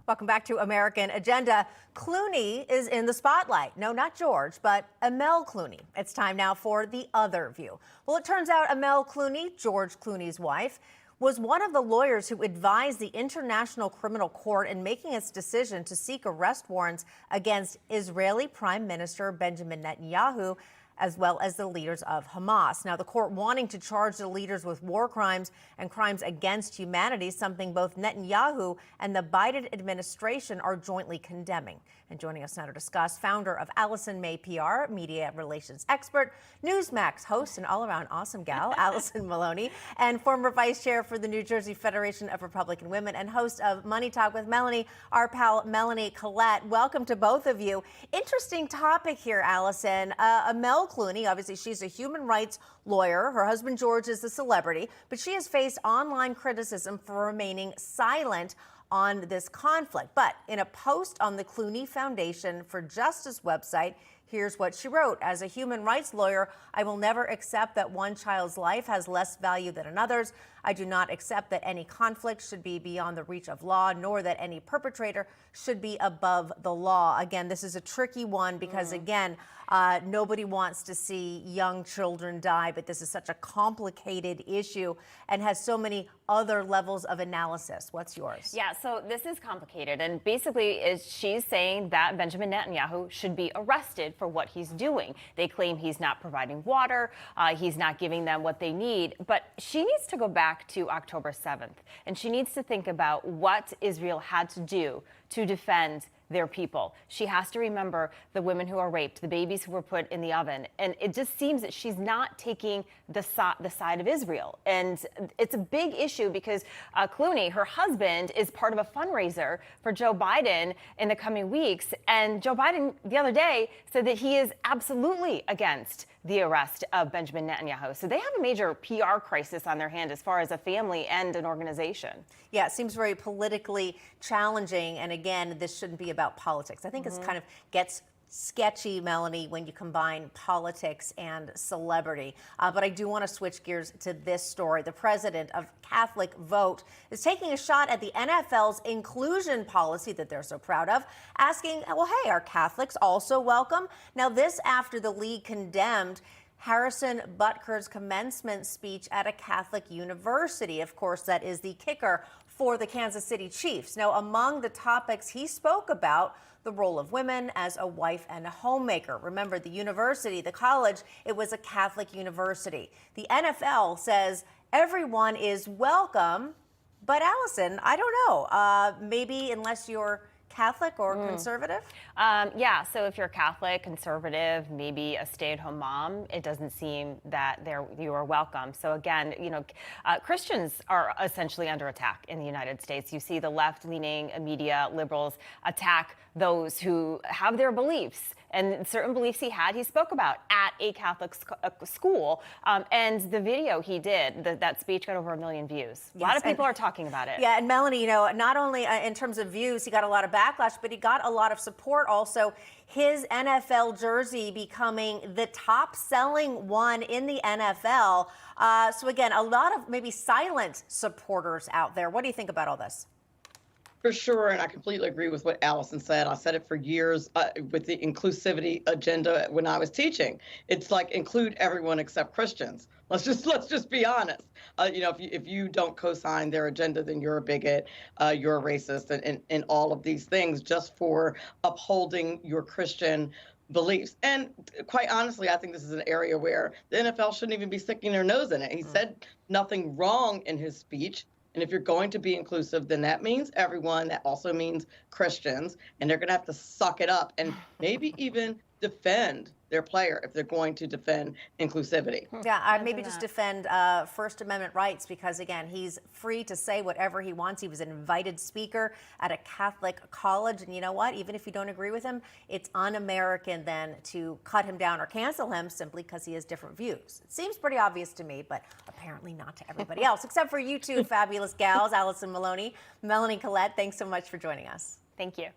Welcome back to American Agenda. Clooney is in the spotlight. No, not George, but Amel Clooney. It's time now for the other view. Well, it turns out Amel Clooney, George Clooney's wife, was one of the lawyers who advised the International Criminal Court in making its decision to seek arrest warrants against Israeli Prime Minister Benjamin Netanyahu, as well as the leaders of Hamas. Now, the court wanting to charge the leaders with war crimes and crimes against humanity, something both Netanyahu and the Biden administration are jointly condemning. And joining us now to discuss, founder of Allison May PR, media relations expert, Newsmax host, and all-around awesome gal, Allison Melanie, and former vice chair for the New Jersey Federation of Republican Women and host of Money Talk with Melanie, our pal Melanie Collette. Welcome to both of you. Interesting topic here, Allison. Amel Clooney, obviously she's a human rights lawyer. Her husband George is a celebrity, but she has faced online criticism for remaining silent on this conflict. But in a post on the Clooney Foundation for Justice website, here's what she wrote. As a human rights lawyer, I will never accept that one child's life has less value than another's. I do not accept that any conflict should be beyond the reach of law, nor that any perpetrator should be above the law. Again, this is a tricky one because, again, nobody wants to see young children die, but this is such a complicated issue and has so many other levels of analysis. What's yours? Yeah, so this is complicated. And basically, she's saying that Benjamin Netanyahu should be arrested for what he's doing. They claim he's not providing water, he's not giving them what they need. But she needs to go back to October 7th, and she needs to think about what Israel had to do to defend their people. She has to remember the women who are raped, the babies who were put in the oven. And it just seems that she's not taking the side of Israel. And it's a big issue because Clooney, her husband, is part of a fundraiser for Joe Biden in the coming weeks. And Joe Biden the other day said that he is absolutely against the arrest of Benjamin Netanyahu. So they have a major PR crisis on their hand as far as a family and an organization. Yeah, it seems very politically challenging. And again, this shouldn't be about politics. I think it kind of gets sketchy, Melanie, when you combine politics and celebrity. But I do want to switch gears to this story. The president of Catholic Vote is taking a shot at the NFL's inclusion policy that they're so proud of, asking, well, hey, are Catholics also welcome? Now, this after the league condemned Harrison Butker's commencement speech at a Catholic university. Of course, that is the kicker for the Kansas City Chiefs. Now, among the topics he spoke about, the role of women as a wife and a homemaker. Remember, the university, the college, it was a Catholic university. The NFL says everyone is welcome, but Allison, I don't know, maybe unless you're Catholic or conservative? Yeah, so if you're Catholic, conservative, maybe a stay-at-home mom, it doesn't seem that you are welcome. So again, Christians are essentially under attack in the United States. You see the left-leaning media, liberals attack those who have their beliefs. And certain beliefs he spoke about at a Catholic school. And the video he did, that speech got over 1 million views. A lot of people are talking about it. Yeah, and Melanie, not only in terms of views, he got a lot of backlash, but he got a lot of support also. His NFL jersey becoming the top-selling one in the NFL. So again, a lot of maybe silent supporters out there. What do you think about all this? For sure, and I completely agree with what Allison said. I said it for years with the inclusivity agenda when I was teaching. It's like include everyone except Christians. Let's just be honest. If you don't co-sign their agenda, then you're a bigot, you're a racist, and all of these things just for upholding your Christian beliefs. And quite honestly, I think this is an area where the NFL shouldn't even be sticking their nose in it. He said nothing wrong in his speech. And if you're going to be inclusive, then that means everyone. That also means Christians. And they're going to have to suck it up and maybe even defend their player if they're going to defend inclusivity. Yeah, maybe just defend First Amendment rights because, again, he's free to say whatever he wants. He was an invited speaker at a Catholic college. And you know what? Even if you don't agree with him, it's un-American then to cut him down or cancel him simply because he has different views. It seems pretty obvious to me, but apparently not to everybody else, except for you two fabulous gals, Allison Melanie, Collette. Thanks so much for joining us. Thank you.